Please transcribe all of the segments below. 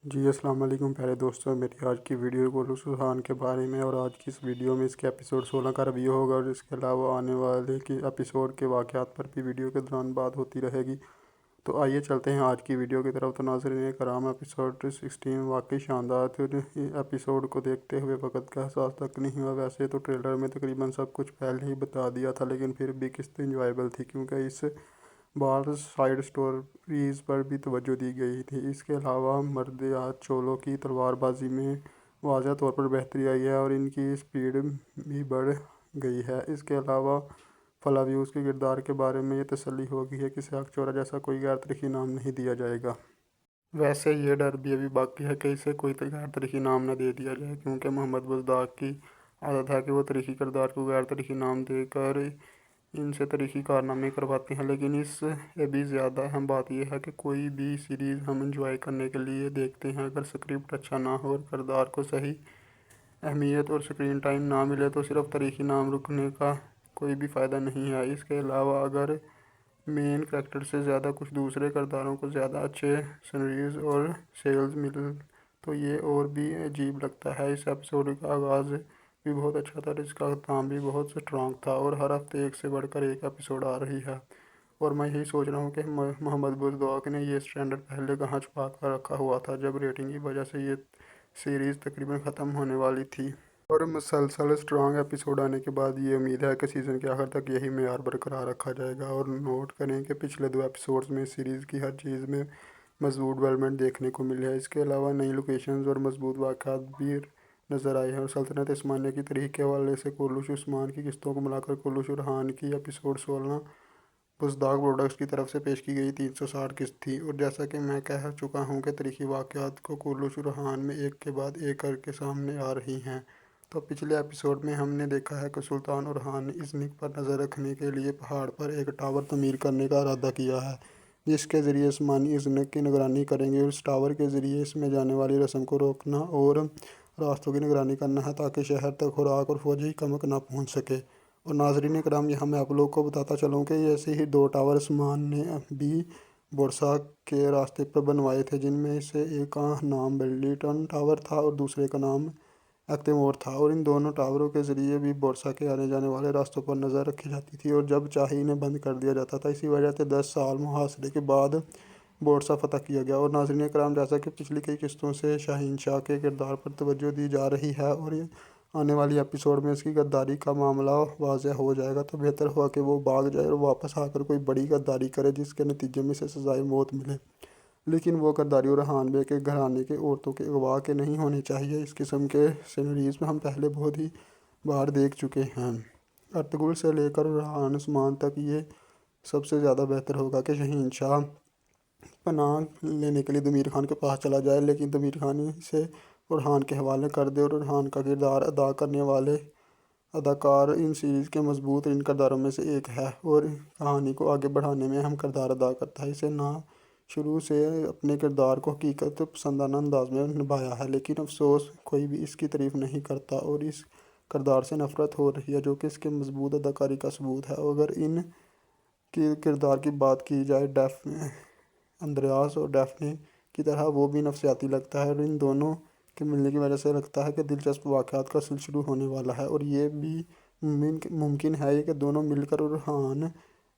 جی السلام علیکم پیارے دوستوں، میری آج کی ویڈیو گولو سبحان کے بارے میں، اور آج کی اس ویڈیو میں اس کے ایپیسوڈ 16 کا ریویو ہوگا، اور اس کے علاوہ آنے والے کی ایپیسوڈ کے واقعات پر بھی ویڈیو کے دوران بات ہوتی رہے گی۔ تو آئیے چلتے ہیں آج کی ویڈیو کی طرف۔ تو ناظرین کرام، ایپیسوڈ 16 واقعی شاندار تھے۔ ایپیسوڈ کو دیکھتے ہوئے وقت کا احساس تک نہیں ہوا۔ ویسے تو ٹریلر میں تقریباً سب کچھ پہلے ہی بتا دیا تھا، لیکن پھر بھی قسط انجوائیبل تھی، کیونکہ اس بار سائیڈ سٹوریز پر بھی توجہ دی گئی تھی۔ اس کے علاوہ مردیات چولوں کی تلوار بازی میں واضح طور پر بہتری آئی ہے، اور ان کی سپیڈ بھی بڑھ گئی ہے۔ اس کے علاوہ فلاویوس کے کردار کے بارے میں یہ تسلی ہو گئی ہے کہ سیاق چورا جیسا کوئی غیر تاریخی نام نہیں دیا جائے گا۔ ویسے یہ ڈر بھی ابھی باقی ہے کہ اسے کوئی غیر تاریخی نام نہ دے دیا جائے، کیونکہ محمد بزدار کی عادت ہے کہ وہ تاریخی کردار کو غیر تاریخی نام دے کر ان سے تاریخی کارنامے کرواتے ہیں۔ لیکن اس سے بھی زیادہ اہم بات یہ ہے کہ کوئی بھی سیریز ہم انجوائے کرنے کے لیے دیکھتے ہیں، اگر اسکرپٹ اچھا نہ ہو اور کردار کو صحیح اہمیت اور اسکرین ٹائم نہ ملے تو صرف تاریخی نام رکھنے کا کوئی بھی فائدہ نہیں ہے۔ اس کے علاوہ اگر مین کریکٹر سے زیادہ کچھ دوسرے کرداروں کو زیادہ اچھے سینریز اور سیلز مل تو یہ اور بھی عجیب لگتا ہے۔ اس ایپیسوڈ کا آغاز بھی بہت اچھا تھا، اور اس کا اختتام بھی بہت اسٹرانگ تھا، اور ہر ہفتے ایک سے بڑھ کر ایک ایپیسوڈ آ رہی ہے، اور میں یہی سوچ رہا ہوں کہ محمد بزدار نے یہ اسٹینڈرڈ پہلے کہاں چھپا کر رکھا ہوا تھا، جب ریٹنگ کی وجہ سے یہ سیریز تقریباً ختم ہونے والی تھی۔ اور مسلسل اسٹرانگ ایپیسوڈ آنے کے بعد یہ امید ہے کہ سیزن کے آخر تک یہی معیار برقرار رکھا جائے گا۔ اور نوٹ کریں کہ پچھلے 2 ایپیسوڈز میں اس سیریز کی ہر چیز میں مضبوط ڈیولپمنٹ دیکھنے کو ملی ہے۔ اس کے علاوہ نئی لوکیشنز اور مضبوط واقعات بھی نظر آئے ہیں، اور سلطنت عثمانیہ کی تاریخ کے حوالے سے کولوش عثمان کی قسطوں کو ملا کر کولوش ارحان کی ایپیسوڈ 16 بزدار پروڈکشن کی طرف سے پیش کی گئی 360 قسط تھی۔ اور جیسا کہ میں کہہ چکا ہوں کہ تاریخی واقعات کو کولوش ارحان میں ایک کے بعد ایک کر کے سامنے آ رہی ہیں۔ تو پچھلے ایپیسوڈ میں ہم نے دیکھا ہے کہ سلطان ارحان نے ازنک پر نظر رکھنے کے لیے پہاڑ پر ایک ٹاور تعمیر کرنے کا ارادہ کیا ہے، جس کے ذریعے عثمانی ازنک کی نگرانی کریں گے، اور اس ٹاور کے ذریعے اس میں جانے والی رسم کو روکنا اور راستوں کی نگرانی کرنا ہے، تاکہ شہر تک خوراک اور فوجی کمک نہ پہنچ سکے۔ اور ناظرین کرام، یہاں میں آپ لوگ کو بتاتا چلوں کہ ایسے ہی 2 ٹاور عثمان نے بھی بورسا کے راستے پر بنوائے تھے، جن میں سے ایک کا نام بیلیٹن ٹاور تھا اور دوسرے کا نام ایکتمور تھا، اور ان دونوں ٹاوروں کے ذریعے بھی بورسا کے آنے جانے والے راستوں پر نظر رکھی جاتی تھی، اور جب چاہے انہیں بند کر دیا جاتا تھا۔ اسی وجہ سے 10 سال محاصرے کے بعد بورسا فتح کیا گیا۔ اور ناظرین کرام، جیسا کہ پچھلی کئی قسطوں سے شہنشاہ کے کردار پر توجہ دی جا رہی ہے، اور آنے والی ایپیسوڈ میں اس کی غداری کا معاملہ واضح ہو جائے گا، تو بہتر ہوا کہ وہ بھاگ جائے اور واپس آ کر کوئی بڑی غداری کرے، جس کے نتیجے میں اسے سزائے موت ملے۔ لیکن وہ غداری ارحان بے کے گھرانے کے عورتوں کے اغوا کے نہیں ہونی چاہیے۔ اس قسم کے سینریز میں ہم پہلے بہت ہی بار دیکھ چکے ہیں۔ ارطغرل سے لے کر ارحان عثمان تک یہ سب سے زیادہ بہتر ہوگا کہ شہنشاہ پناہ لینے کے لیے دمیر خان کے پاس چلا جائے، لیکن دمیر خان اسے ارحان کے حوالے کر دے، اور ارحان کا کردار ادا کرنے والے اداکار ان سیریز کے مضبوط ترین کرداروں میں سے ایک ہے، اور کہانی کو آگے بڑھانے میں اہم کردار ادا کرتا ہے۔ اسے نہ شروع سے اپنے کردار کو حقیقت پسندانہ انداز میں نبھایا ہے، لیکن افسوس کوئی بھی اس کی تعریف نہیں کرتا، اور اس کردار سے نفرت ہو رہی ہے، جو کہ اس کے مضبوط اداکاری کا ثبوت ہے۔ اگر ان کی کردار کی بات کی جائے، اندریاس اور ڈیفنے کی طرح وہ بھی نفسیاتی لگتا ہے، اور ان دونوں کے ملنے کی وجہ سے لگتا ہے کہ دلچسپ واقعات کا سلسلہ شروع ہونے والا ہے، اور یہ بھی ممکن ہے کہ دونوں مل کر ارحان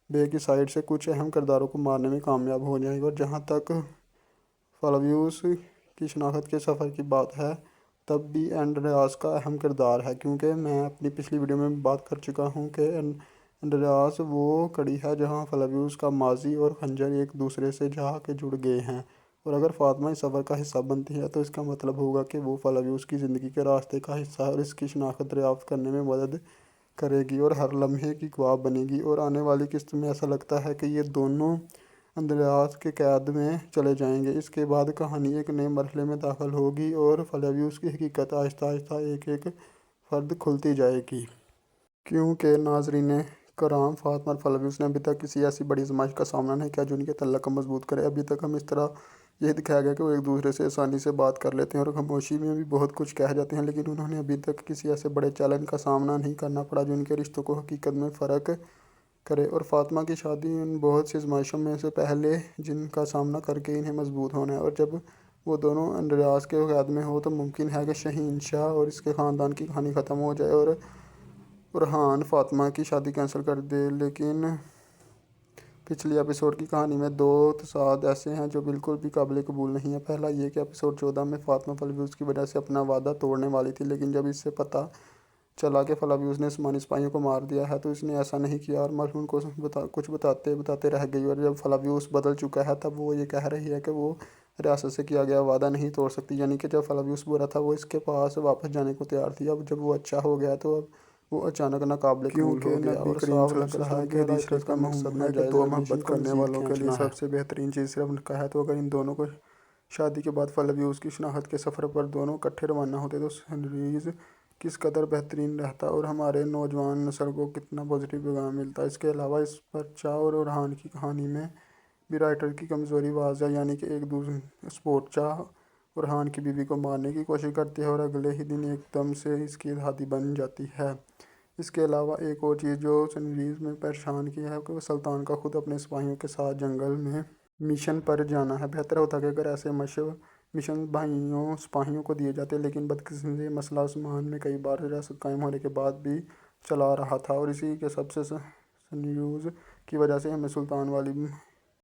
بے کی سائیڈ سے کچھ اہم کرداروں کو مارنے میں کامیاب ہو جائیں گے۔ اور جہاں تک فلاویوس کی شناخت کے سفر کی بات ہے، تب بھی اندریاس کا اہم کردار ہے، کیونکہ میں اپنی پچھلی ویڈیو میں بات کر چکا ہوں کہ اندریاس وہ کڑی ہے جہاں فلاویوس کا ماضی اور خنجر ایک دوسرے سے جا کے جڑ گئے ہیں، اور اگر فاطمہ اس سفر کا حصہ بنتی ہے تو اس کا مطلب ہوگا کہ وہ فلاویوس کی زندگی کے راستے کا حصہ ہے، اور اس کی شناخت دریافت کرنے میں مدد کرے گی اور ہر لمحے کی گواہ بنے گی۔ اور آنے والی قسط میں ایسا لگتا ہے کہ یہ دونوں اندریاس کے قید میں چلے جائیں گے۔ اس کے بعد کہانی ایک نئے مرحلے میں داخل ہوگی، اور فلاویوس کی حقیقت آہستہ آہستہ ایک ایک فرد کھلتی جائے گی۔ کیونکہ ناظرین کرام، فاطمہ اور فلاویوس نے ابھی تک کسی ایسی بڑی آزمائش کا سامنا نہیں کیا جو ان کے تعلق کو مضبوط کرے۔ ابھی تک ہم اس طرح یہ دکھایا گیا کہ وہ ایک دوسرے سے آسانی سے بات کر لیتے ہیں اور خاموشی میں بھی بہت کچھ کہہ جاتے ہیں، لیکن انہیں ابھی تک کسی ایسے بڑے چیلنج کا سامنا نہیں کرنا پڑا جو ان کے رشتوں کو حقیقت میں فرق کرے۔ اور فاطمہ کی شادی ان بہت سی آزمائشوں میں سے پہلے جن کا سامنا کر کے انہیں مضبوط ہونا ہے، اور جب وہ دونوں اندراز کے قید میں ہو تو ممکن ہے کہ شہنشاہ اور اس کے خاندان کی کہانی ختم ہو جائے اور ارحان فاطمہ کی شادی کینسل کر دے۔ لیکن پچھلی ایپیسوڈ کی کہانی میں دو تصاد ایسے ہیں جو بالکل بھی قابل قبول نہیں ہیں۔ پہلا یہ کہ ایپیسوڈ 14 میں فاطمہ فلاویوس کی وجہ سے اپنا وعدہ توڑنے والی تھی، لیکن جب اسے پتہ چلا کہ فلاویوس نے عثمانی سپاہیوں کو مار دیا ہے تو اس نے ایسا نہیں کیا اور مرہون کو کچھ بتاتے رہ گئی، اور جب فلاویوس بدل چکا ہے تب وہ یہ کہہ رہی ہے کہ وہ ریاست سے کیا گیا وعدہ نہیں توڑ سکتی، یعنی کہ جب فلاویوس برا تھا وہ اس کے پاس واپس جانے کو تیار تھی، اب جب وہ اچھا ہو گیا تو اب وہ اچانک ناقابل قبول ہو گیا اور صاف لگ رہا ہے کہ رائٹر کا مقصد ناجائز ریلیشن کو مزید کھینچنا ہے۔ سب سے بہترین چیز صرف کا ہے، تو اگر ان دونوں کو شادی کے بعد فلاویوس کی شناخت کے سفر پر دونوں اکٹھے روانہ ہوتے تو سیریز کس قدر بہترین رہتا اور ہمارے نوجوان نسل کو کتنا پازیٹیو پیغام ملتا۔ اس کے علاوہ اس پر چا اور ارحان کی کہانی میں بھی رائٹر کی کمزوری واضح، یعنی کہ ایک دوسرے سپورٹ چا ارحان کی بیوی کو مارنے کی کوشش کرتی ہے اور اگلے ہی دن ایک دم سے اس کی ہادی بن جاتی ہے۔ اس کے علاوہ ایک اور چیز جو سیریز میں پریشان کی ہے کہ سلطان کا خود اپنے سپاہیوں کے ساتھ جنگل میں مشن پر جانا ہے۔ بہتر ہوتا کہ اگر ایسے مشن سپاہیوں کو دیے جاتے، لیکن بدقسمتی سے مسئلہ عثمان میں کئی بار ریاست قائم ہونے کے بعد بھی چلا رہا تھا اور اسی کے سب سے سیریز کی وجہ سے ہمیں سلطان والی